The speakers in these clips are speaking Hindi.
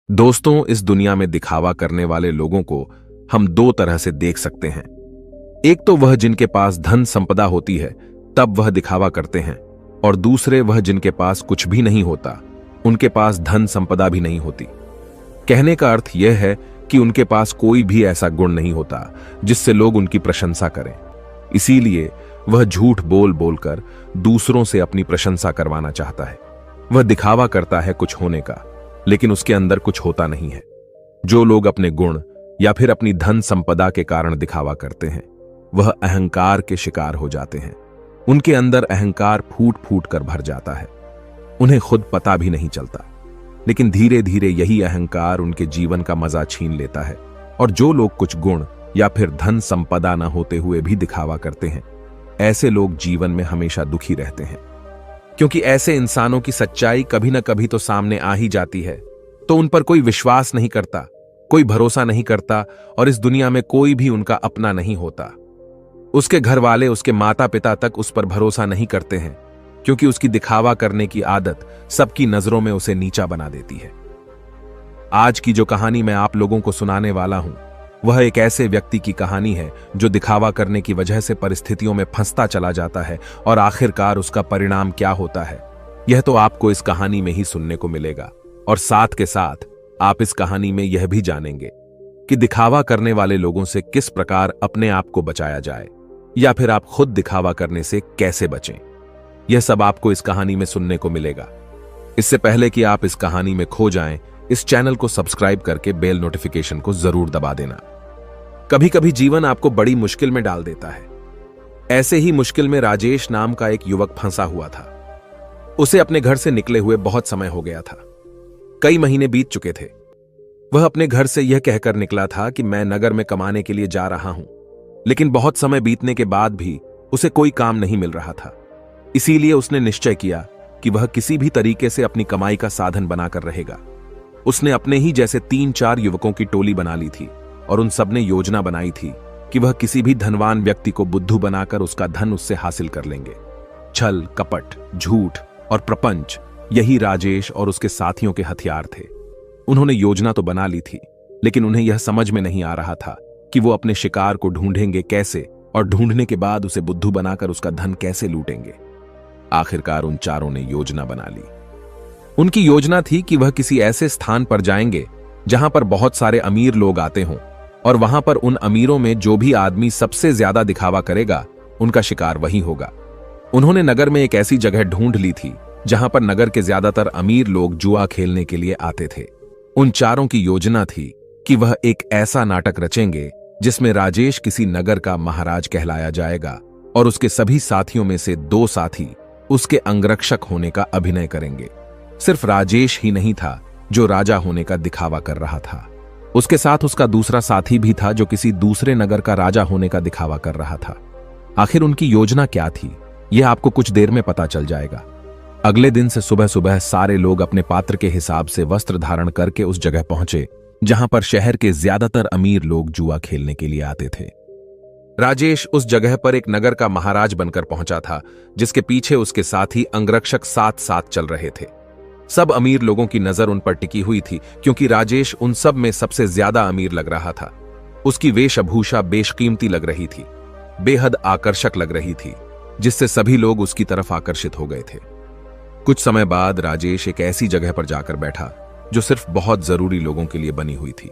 दोस्तों, इस दुनिया में दिखावा करने वाले लोगों को हम दो तरह से देख सकते हैं। एक तो वह जिनके पास धन संपदा होती है तब वह दिखावा करते हैं, और दूसरे वह जिनके पास कुछ भी नहीं होता, उनके पास धन संपदा भी नहीं होती। कहने का अर्थ यह है कि उनके पास कोई भी ऐसा गुण नहीं होता जिससे लोग उनकी प्रशंसा करें। इसीलिए वह झूठ बोल बोलकर दूसरों से अपनी प्रशंसा करवाना चाहता है। वह दिखावा करता है कुछ होने का, लेकिन उसके अंदर कुछ होता नहीं है। जो लोग अपने गुण या फिर अपनी धन संपदा के कारण दिखावा करते हैं, वह अहंकार के शिकार हो जाते हैं। उनके अंदर अहंकार फूट फूट कर भर जाता है। उन्हें खुद पता भी नहीं चलता, लेकिन धीरे धीरे यही अहंकार उनके जीवन का मजा छीन लेता है। और जो लोग कुछ गुण या फिर धन संपदा न होते हुए भी दिखावा करते हैं, ऐसे लोग जीवन में हमेशा दुखी रहते हैं, क्योंकि ऐसे इंसानों की सच्चाई कभी न कभी तो सामने आ ही जाती है। तो उन पर कोई विश्वास नहीं करता, कोई भरोसा नहीं करता, और इस दुनिया में कोई भी उनका अपना नहीं होता। उसके घर वाले, उसके माता पिता तक उस पर भरोसा नहीं करते हैं, क्योंकि उसकी दिखावा करने की आदत सबकी नजरों में उसे नीचा बना देती है। आज की जो कहानी मैं आप लोगों को सुनाने वाला हूं, वह एक ऐसे व्यक्ति की कहानी है जो दिखावा करने की वजह से परिस्थितियों में फंसता चला जाता है, और आखिरकार उसका परिणाम क्या होता है, यह तो आपको इस कहानी में ही सुनने को मिलेगा। और साथ के साथ आप इस कहानी में यह भी जानेंगे कि दिखावा करने वाले लोगों से किस प्रकार अपने आप को बचाया जाए, या फिर आप खुद दिखावा करने से कैसे बचें। यह सब आपको इस कहानी में सुनने को मिलेगा। इससे पहले कि आप इस कहानी में खो जाएं, इस चैनल को सब्सक्राइब करके बेल नोटिफिकेशन को जरूर दबा देना। कभी कभी जीवन आपको बड़ी मुश्किल में डाल देता है। ऐसे ही मुश्किल में राजेश नाम का एक युवक फंसा हुआ था। उसे अपने घर से निकले हुए बहुत समय हो गया था। कई महीने बीत चुके थे। वह अपने घर से यह कहकर निकला था कि मैं नगर में कमाने के लिए जा रहा हूं, लेकिन बहुत समय बीतने के बाद भी उसे कोई काम नहीं मिल रहा था। इसीलिए उसने निश्चय किया कि वह किसी भी तरीके से अपनी कमाई का साधन बनाकर रहेगा। उसने अपने ही जैसे 3-4 युवकों की टोली बना ली थी, और उन सब ने योजना बनाई थी कि वह किसी भी धनवान व्यक्ति को बुद्धू बनाकर उसका धन उससे हासिल कर लेंगे। छल, कपट, झूठ और प्रपंच, यही राजेश और उसके साथियों के हथियार थे। उन्होंने योजना तो बना ली थी, लेकिन उन्हें यह समझ में नहीं आ रहा था कि वो अपने शिकार को ढूंढेंगे कैसे, और ढूंढने के बाद उसे बुद्धू बनाकर उसका धन कैसे लूटेंगे। आखिरकार उन चारों ने योजना बना ली। उनकी योजना थी कि वह किसी ऐसे स्थान पर जाएंगे जहां पर बहुत सारे अमीर लोग आते हों, और वहां पर उन अमीरों में जो भी आदमी सबसे ज्यादा दिखावा करेगा, उनका शिकार वही होगा। उन्होंने नगर में एक ऐसी जगह ढूंढ ली थी जहां पर नगर के ज्यादातर अमीर लोग जुआ खेलने के लिए आते थे। उन चारों की योजना थी कि वह एक ऐसा नाटक रचेंगे जिसमें राजेश किसी नगर का महाराज कहलाया जाएगा, और उसके सभी साथियों में से 2 साथी उसके अंगरक्षक होने का अभिनय करेंगे। सिर्फ राजेश ही नहीं था जो राजा होने का दिखावा कर रहा था, उसके साथ उसका दूसरा साथी भी था जो किसी दूसरे नगर का राजा होने का दिखावा कर रहा था। आखिर उनकी योजना क्या थी, यह आपको कुछ देर में पता चल जाएगा। अगले दिन से सुबह सुबह सारे लोग अपने पात्र के हिसाब से वस्त्र धारण करके उस जगह पहुंचे जहां पर शहर के ज्यादातर अमीर लोग जुआ खेलने के लिए आते थे। राजेश उस जगह पर एक नगर का महाराज बनकर पहुंचा था, जिसके पीछे उसके साथी अंगरक्षक साथ साथ चल रहे थे। सब अमीर लोगों की नजर उन पर टिकी हुई थी, क्योंकि राजेश उन सब में सबसे ज्यादा अमीर लग रहा था। उसकी वेशभूषा बेशकीमती लग रही थी, बेहद आकर्षक लग रही थी, जिससे सभी लोग उसकी तरफ आकर्षित हो गए थे। कुछ समय बाद राजेश एक ऐसी जगह पर जाकर बैठा जो सिर्फ बहुत जरूरी लोगों के लिए बनी हुई थी।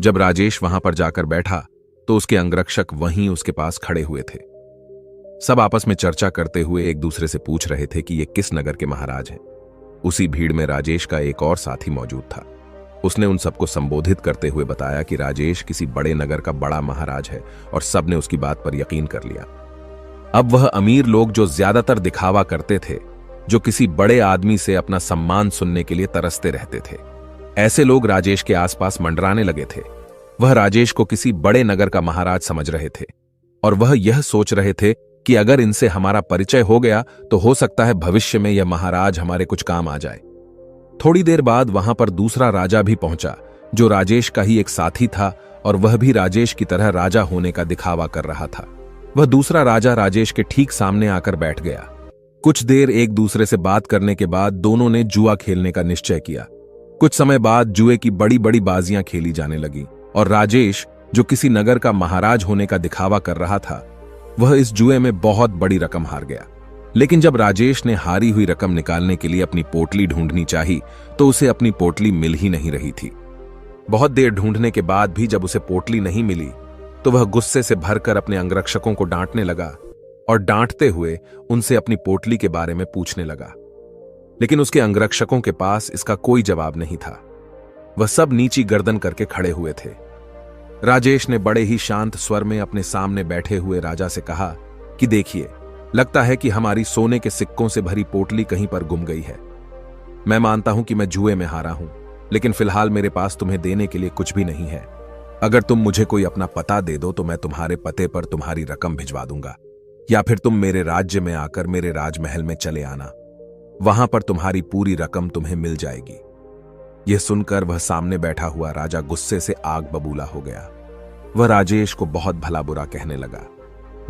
जब राजेश वहां पर जाकर बैठा तो उसके अंगरक्षक वहीं उसके पास खड़े हुए थे। सब आपस में चर्चा करते हुए एक दूसरे से पूछ रहे थे कि ये किस नगर के महाराज हैं। उसी भीड़ में राजेश का एक और साथी मौजूद था। उसने उन सबको संबोधित करते हुए बताया कि राजेश किसी बड़े नगर का बड़ा महाराज है, और सबने उसकी बात पर यकीन कर लिया। अब वह अमीर लोग जो ज्यादातर दिखावा करते थे, जो किसी बड़े आदमी से अपना सम्मान सुनने के लिए तरसते रहते थे, ऐसे लोग राजेश के आसपास मंडराने लगे थे। वह राजेश को किसी बड़े नगर का महाराज समझ रहे थे, और वह यह सोच रहे थे कि अगर इनसे हमारा परिचय हो गया तो हो सकता है भविष्य में यह महाराज हमारे कुछ काम आ जाए। थोड़ी देर बाद वहां पर दूसरा राजा भी पहुंचा, जो राजेश का ही एक साथी था, और वह भी राजेश की तरह राजा होने का दिखावा कर रहा था। वह दूसरा राजा राजेश के ठीक सामने आकर बैठ गया। कुछ देर एक दूसरे से बात करने के बाद दोनों ने जुआ खेलने का निश्चय किया। कुछ समय बाद जुए की बड़ी बड़ी बाजियां खेली जाने लगी और राजेश, जो किसी नगर का महाराज होने का दिखावा कर रहा था, वह इस जुए में बहुत बड़ी रकम हार गया। लेकिन जब राजेश ने हारी हुई रकम निकालने के लिए अपनी पोटली ढूंढनी चाही तो उसे अपनी पोटली मिल ही नहीं रही थी। बहुत देर ढूंढने के बाद भी जब उसे पोटली नहीं मिली तो वह गुस्से से भरकर अपने अंगरक्षकों को डांटने लगा और डांटते हुए उनसे अपनी पोटली के बारे में पूछने लगा। लेकिन उसके अंगरक्षकों के पास इसका कोई जवाब नहीं था। वह सब नीची गर्दन करके खड़े हुए थे। राजेश ने बड़े ही शांत स्वर में अपने सामने बैठे हुए राजा से कहा कि देखिए, लगता है कि हमारी सोने के सिक्कों से भरी पोटली कहीं पर गुम गई है। मैं मानता हूं कि मैं जुए में हारा हूं, लेकिन फिलहाल मेरे पास तुम्हें देने के लिए कुछ भी नहीं है। अगर तुम मुझे कोई अपना पता दे दो तो मैं तुम्हारे पते पर तुम्हारी रकम भिजवा दूंगा, या फिर तुम मेरे राज्य में आकर मेरे राजमहल में चले आना। वहां पर तुम्हारी पूरी रकम तुम्हें मिल जाएगी। यह सुनकर वह सामने बैठा हुआ राजा गुस्से से आग बबूला हो गया। वह राजेश को बहुत भला बुरा कहने लगा।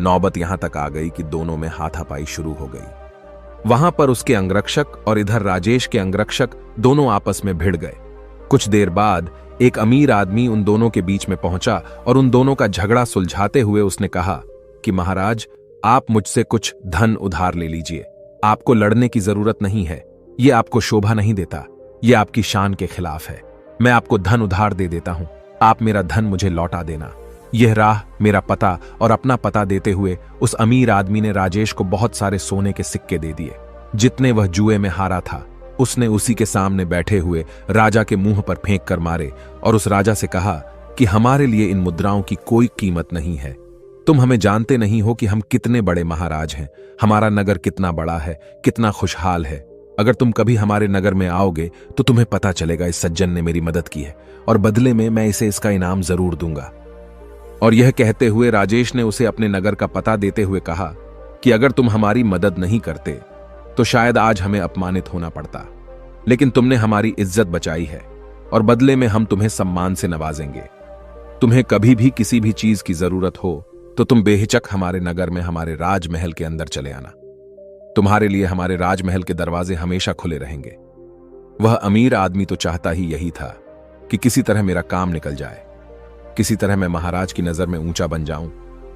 नौबत यहां तक आ गई कि दोनों में हाथापाई शुरू हो गई। वहां पर उसके अंगरक्षक और इधर राजेश के अंगरक्षक दोनों आपस में भिड़ गए। कुछ देर बाद एक अमीर आदमी उन दोनों के बीच में पहुंचा और उन दोनों का झगड़ा सुलझाते हुए उसने कहा कि महाराज, आप मुझसे कुछ धन उधार ले लीजिए। आपको लड़ने की जरूरत नहीं है, यह आपको शोभा नहीं देता, यह आपकी शान के खिलाफ है। मैं आपको धन उधार दे देता हूं, आप मेरा धन मुझे लौटा देना। यह राह, मेरा पता और अपना पता देते हुए उस अमीर आदमी ने राजेश को बहुत सारे सोने के सिक्के दे दिए। जितने वह जुए में हारा था उसने उसी के सामने बैठे हुए राजा के मुंह पर फेंक कर मारे और उस राजा से कहा कि हमारे लिए इन मुद्राओं की कोई कीमत नहीं है। तुम हमें जानते नहीं हो कि हम कितने बड़े महाराज हैं, हमारा नगर कितना बड़ा है, कितना खुशहाल है। अगर तुम कभी हमारे नगर में आओगे तो तुम्हें पता चलेगा इस सज्जन ने मेरी मदद की है और बदले में मैं इसे इसका इनाम जरूर दूंगा। और यह कहते हुए राजेश ने उसे अपने नगर का पता देते हुए कहा कि अगर तुम हमारी मदद नहीं करते तो शायद आज हमें अपमानित होना पड़ता, लेकिन तुमने हमारी इज्जत बचाई है और बदले में हम तुम्हें सम्मान से नवाजेंगे। तुम्हें कभी भी किसी भी चीज की जरूरत हो तो तुम बेहिचक हमारे नगर में हमारे राजमहल के अंदर चले आना। तुम्हारे लिए हमारे राजमहल के दरवाजे हमेशा खुले रहेंगे। वह अमीर आदमी तो चाहता ही यही था कि किसी तरह मेरा काम निकल जाए, किसी तरह मैं महाराज की नजर में ऊंचा बन जाऊं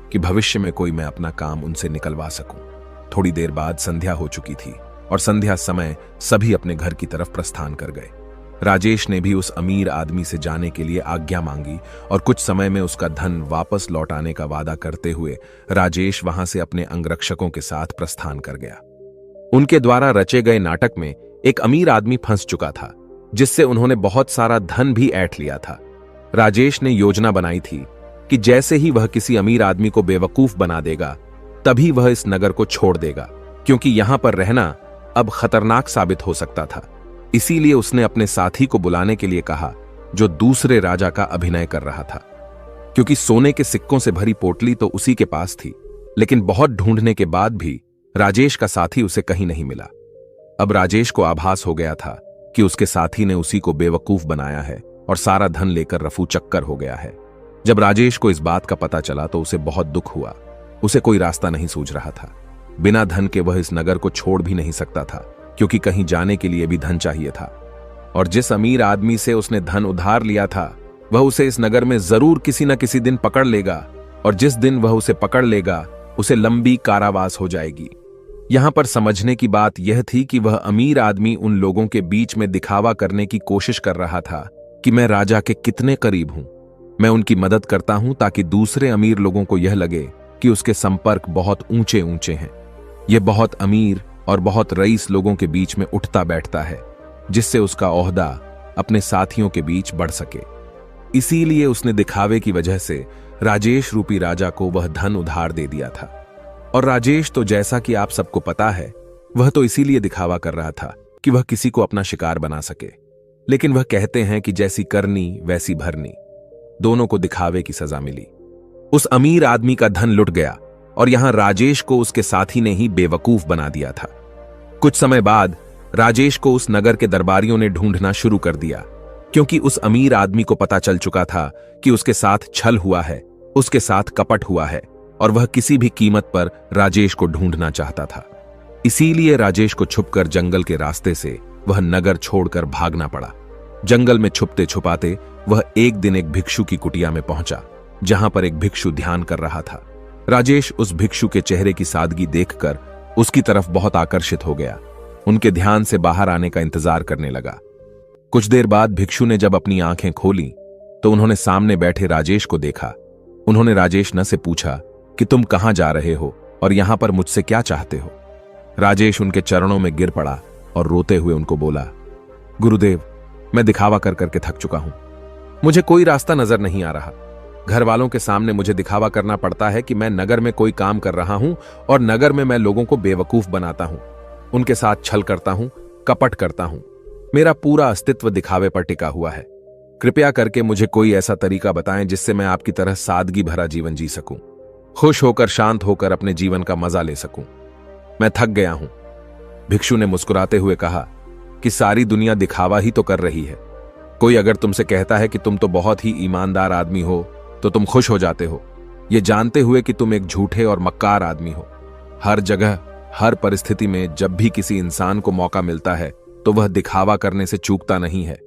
कि भविष्य में कोई मैं अपना काम उनसे निकलवा सकूं। थोड़ी देर बाद संध्या हो चुकी थी और संध्या समय सभी अपने घर की तरफ प्रस्थान कर गए। राजेश ने भी उस अमीर आदमी से जाने के लिए आज्ञा मांगी और कुछ समय में उसका धन वापस लौटाने का वादा करते हुए राजेश वहां से अपने अंगरक्षकों के साथ प्रस्थान कर गया। उनके द्वारा रचे गए नाटक में एक अमीर आदमी फंस चुका था, जिससे उन्होंने बहुत सारा धन भी ऐंठ लिया था। राजेश ने योजना बनाई थी कि जैसे ही वह किसी अमीर आदमी को बेवकूफ बना देगा तभी वह इस नगर को छोड़ देगा, क्योंकि यहां पर रहना अब खतरनाक साबित हो सकता था। इसीलिए उसने अपने साथी को बुलाने के लिए कहा, जो दूसरे राजा का अभिनय कर रहा था। क्योंकि सोने के सिक्कों से भरी पोटली तो उसी के पास थी, लेकिन बहुत ढूंढने के बाद भी राजेश का साथी उसे कहीं नहीं मिला। अब राजेश को आभास हो गया था कि उसके साथी ने उसी को बेवकूफ बनाया है और सारा धन लेकर रफू चक्कर हो गया है। जब राजेश को इस बात का पता चला तो उसे बहुत दुख हुआ। उसे कोई रास्ता नहीं सूझ रहा था। बिना धन के वह इस नगर को छोड़ भी नहीं सकता था, क्योंकि कहीं जाने के लिए भी धन चाहिए था। और जिस अमीर आदमी से उसने धन उधार लिया था वह उसे इस नगर में जरूर किसी न किसी दिन पकड़ लेगा, और जिस दिन वह उसे पकड़ लेगा उसे लंबी कारावास हो जाएगी। यहां पर समझने की बात यह थी कि वह अमीर आदमी उन लोगों के बीच में दिखावा करने की कोशिश कर रहा था कि मैं राजा के कितने करीब हूं, मैं उनकी मदद करता हूं, ताकि दूसरे अमीर लोगों को यह लगे कि उसके संपर्क बहुत ऊंचे ऊंचे हैं। यह बहुत अमीर और बहुत रईस लोगों के बीच में उठता बैठता है, जिससे उसका ओहदा अपने साथियों के बीच बढ़ सके। इसीलिए उसने दिखावे की वजह से राजेश रूपी राजा को वह धन उधार दे दिया था। और राजेश तो जैसा कि आप सबको पता है, वह तो इसीलिए दिखावा कर रहा था कि वह किसी को अपना शिकार बना सके। लेकिन वह कहते हैं कि जैसी करनी वैसी भरनी, दोनों को दिखावे की सजा मिली। उस अमीर आदमी का धन लुट गया और यहां राजेश को उसके साथी ने ही बेवकूफ बना दिया था। कुछ समय बाद राजेश को उस नगर के दरबारियों ने ढूंढना शुरू कर दिया, क्योंकि उस अमीर आदमी को पता चल चुका था कि उसके साथ छल हुआ है, उसके साथ कपट हुआ है, और वह किसी भी कीमत पर राजेश को ढूंढना चाहता था। इसीलिए राजेश को छुपकर जंगल के रास्ते से वह नगर छोड़कर भागना पड़ा। जंगल में छुपते छुपाते वह एक दिन एक भिक्षु की कुटिया में पहुंचा, जहां पर एक भिक्षु ध्यान कर रहा था। राजेश उस भिक्षु के चेहरे की सादगी देखकर उसकी तरफ बहुत आकर्षित हो गया। उनके ध्यान से बाहर आने का इंतजार करने लगा। कुछ देर बाद भिक्षु ने जब अपनी आंखें खोली तो उन्होंने सामने बैठे राजेश को देखा। उन्होंने राजेश न से पूछा कि तुम कहां जा रहे हो और यहां पर मुझसे क्या चाहते हो। राजेश उनके चरणों में गिर पड़ा और रोते हुए उनको बोला, गुरुदेव, मैं दिखावा कर करके थक चुका हूं। मुझे कोई रास्ता नजर नहीं आ रहा। घर वालों के सामने मुझे दिखावा करना पड़ता है कि मैं नगर में कोई काम कर रहा हूं और नगर में मैं लोगों को बेवकूफ बनाता हूं, उनके साथ छल करता हूं, कपट करता हूं। मेरा पूरा अस्तित्व दिखावे पर टिका हुआ है। कृपया करके मुझे कोई ऐसा तरीका बताएं जिससे मैं आपकी तरह सादगी भरा जीवन जी सकूं, खुश होकर शांत होकर अपने जीवन का मजा ले सकूं। मैं थक गया हूं। भिक्षु ने मुस्कुराते हुए कहा कि सारी दुनिया दिखावा ही तो कर रही है। कोई अगर तुमसे कहता है कि तुम तो बहुत ही ईमानदार आदमी हो तो तुम खुश हो जाते हो, ये जानते हुए कि तुम एक झूठे और मक्कार आदमी हो। हर जगह, हर परिस्थिति में जब भी किसी इंसान को मौका मिलता है तो वह दिखावा करने से चूकता नहीं है।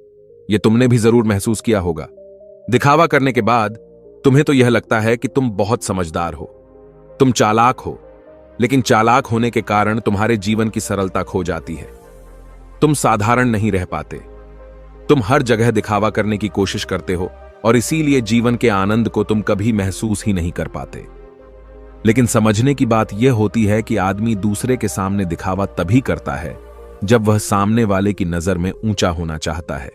यह तुमने भी जरूर महसूस किया होगा। दिखावा करने के बाद तुम्हें तो यह लगता है कि तुम बहुत समझदार हो, तुम चालाक हो, लेकिन चालाक होने के कारण तुम्हारे जीवन की सरलता खो जाती है। तुम साधारण नहीं रह पाते। तुम हर जगह दिखावा करने की कोशिश करते हो और इसीलिए जीवन के आनंद को तुम कभी महसूस ही नहीं कर पाते। लेकिन समझने की बात यह होती है कि आदमी दूसरे के सामने दिखावा तभी करता है जब वह सामने वाले की नजर में ऊंचा होना चाहता है।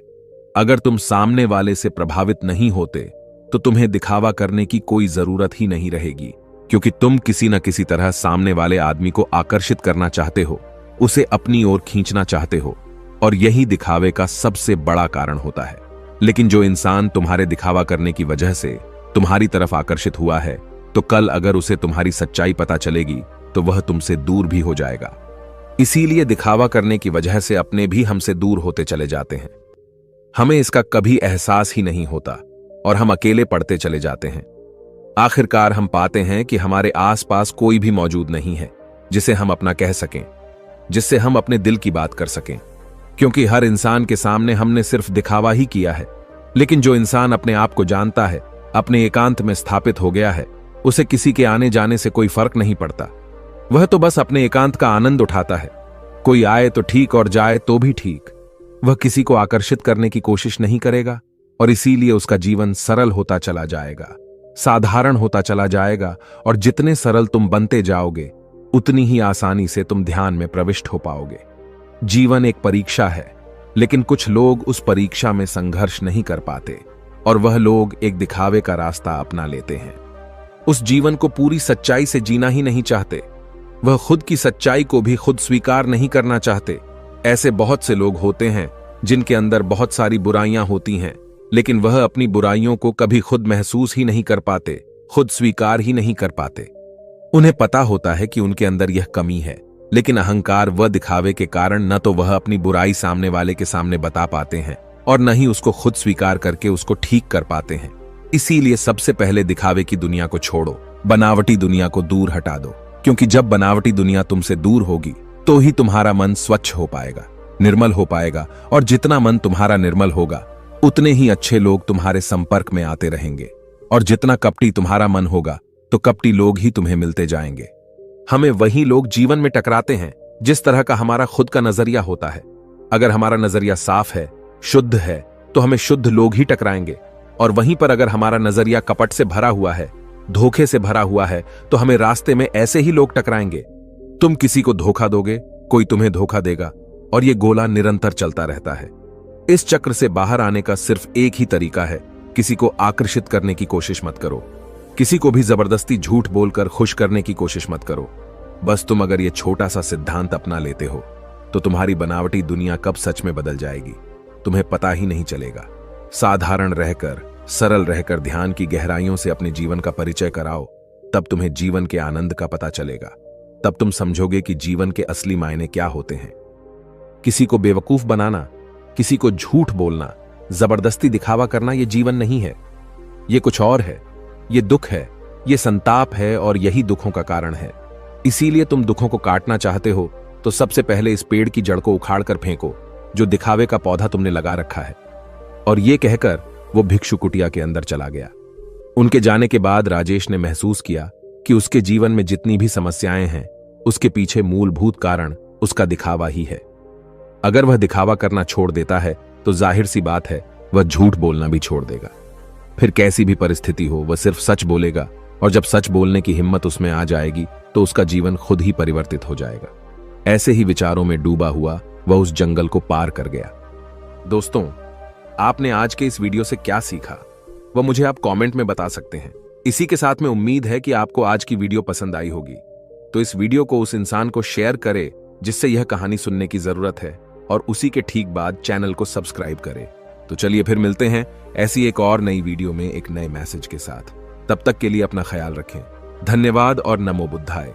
अगर तुम सामने वाले से प्रभावित नहीं होते तो तुम्हें दिखावा करने की कोई जरूरत ही नहीं रहेगी, क्योंकि तुम किसी न किसी तरह सामने वाले आदमी को आकर्षित करना चाहते हो, उसे अपनी ओर खींचना चाहते हो, और यही दिखावे का सबसे बड़ा कारण होता है। लेकिन जो इंसान तुम्हारे दिखावा करने की वजह से तुम्हारी तरफ आकर्षित हुआ है, तो कल अगर उसे तुम्हारी सच्चाई पता चलेगी तो वह तुमसे दूर भी हो जाएगा। इसीलिए दिखावा करने की वजह से अपने भी हमसे दूर होते चले जाते हैं। हमें इसका कभी एहसास ही नहीं होता और हम अकेले पड़ते चले जाते हैं। आखिरकार हम पाते हैं कि हमारे आसपास कोई भी मौजूद नहीं है जिसे हम अपना कह सकें, जिससे हम अपने दिल की बात कर सकें, क्योंकि हर इंसान के सामने हमने सिर्फ दिखावा ही किया है। लेकिन जो इंसान अपने आप को जानता है, अपने एकांत में स्थापित हो गया है, उसे किसी के आने जाने से कोई फर्क नहीं पड़ता। वह तो बस अपने एकांत का आनंद उठाता है। कोई आए तो ठीक और जाए तो भी ठीक। वह किसी को आकर्षित करने की कोशिश नहीं करेगा और इसीलिए उसका जीवन सरल होता चला जाएगा, साधारण होता चला जाएगा। और जितने सरल तुम बनते जाओगे उतनी ही आसानी से तुम ध्यान में प्रविष्ट हो पाओगे। जीवन एक परीक्षा है, लेकिन कुछ लोग उस परीक्षा में संघर्ष नहीं कर पाते और वह लोग एक दिखावे का रास्ता अपना लेते हैं। उस जीवन को पूरी सच्चाई से जीना ही नहीं चाहते। वह खुद की सच्चाई को भी खुद स्वीकार नहीं करना चाहते। ऐसे बहुत से लोग होते हैं जिनके अंदर बहुत सारी बुराइयां होती हैं, लेकिन वह अपनी बुराइयों को कभी खुद महसूस ही नहीं कर पाते, खुद स्वीकार ही नहीं कर पाते। उन्हें पता होता है कि उनके अंदर यह कमी है, लेकिन अहंकार व दिखावे के कारण न तो वह अपनी बुराई सामने वाले के सामने बता पाते हैं और न ही उसको खुद स्वीकार करके उसको ठीक कर पाते हैं। इसीलिए सबसे पहले दिखावे की दुनिया को छोड़ो, बनावटी दुनिया को दूर हटा दो, क्योंकि जब बनावटी दुनिया तुमसे दूर होगी तो ही तुम्हारा मन स्वच्छ हो पाएगा, निर्मल हो पाएगा। और जितना मन तुम्हारा निर्मल होगा उतने ही अच्छे लोग तुम्हारे संपर्क में आते रहेंगे, और जितना कपटी तुम्हारा मन होगा तो कपटी लोग ही तुम्हें मिलते जाएंगे। हमें वही लोग जीवन में टकराते हैं जिस तरह का हमारा खुद का नजरिया होता है। अगर हमारा नजरिया साफ है, शुद्ध है, तो हमें शुद्ध लोग ही टकराएंगे, और वहीं पर अगर हमारा नजरिया कपट से भरा हुआ है, धोखे से भरा हुआ है, तो हमें रास्ते में ऐसे ही लोग टकराएंगे। तुम किसी को धोखा दोगे, कोई तुम्हें धोखा देगा, और यह गोला निरंतर चलता रहता है। इस चक्र से बाहर आने का सिर्फ एक ही तरीका है, किसी को आकर्षित करने की कोशिश मत करो, किसी को भी जबरदस्ती झूठ बोलकर खुश करने की कोशिश मत करो। बस तुम अगर यह छोटा सा सिद्धांत अपना लेते हो तो तुम्हारी बनावटी दुनिया कब सच में बदल जाएगी तुम्हें पता ही नहीं चलेगा। साधारण रहकर, सरल रहकर ध्यान की गहराइयों से अपने जीवन का परिचय कराओ, तब तुम्हें जीवन के आनंद का पता चलेगा। तब तुम समझोगे कि जीवन के असली मायने क्या होते हैं। किसी को बेवकूफ बनाना, किसी को झूठ बोलना, जबरदस्ती दिखावा करना यह जीवन नहीं है, यह कुछ और है। यह दुख है, यह संताप है, और यही दुखों का कारण है। इसीलिए तुम दुखों को काटना चाहते हो तो सबसे पहले इस पेड़ की जड़ को उखाड़ कर फेंको जो दिखावे का पौधा तुमने लगा रखा है। और ये कहकर वो भिक्षु कुटिया के अंदर चला गया। उनके जाने के बाद राजेश ने महसूस किया कि उसके जीवन में जितनी भी समस्याएं हैं उसके पीछे मूलभूत कारण उसका दिखावा ही है। अगर वह दिखावा करना छोड़ देता है तो जाहिर सी बात है वह झूठ बोलना भी छोड़ देगा। फिर कैसी भी परिस्थिति हो वह सिर्फ सच बोलेगा, और जब सच बोलने की हिम्मत उसमें आ जाएगी तो उसका जीवन खुद ही परिवर्तित हो जाएगा। ऐसे ही विचारों में डूबा हुआ वह उस जंगल को पार कर गया। दोस्तों, आपने आज के इस वीडियो से क्या सीखा वह मुझे आप कमेंट में बता सकते हैं। इसी के साथ में उम्मीद है कि आपको आज की वीडियो पसंद आई होगी, तो इस वीडियो को उस इंसान को शेयर करें जिससे यह कहानी सुनने की जरूरत है, और उसी के ठीक बाद चैनल को सब्सक्राइब करें। तो चलिए फिर मिलते हैं ऐसी एक और नई वीडियो में एक नए मैसेज के साथ। तब तक के लिए अपना ख्याल रखें। धन्यवाद और नमो बुद्धाय।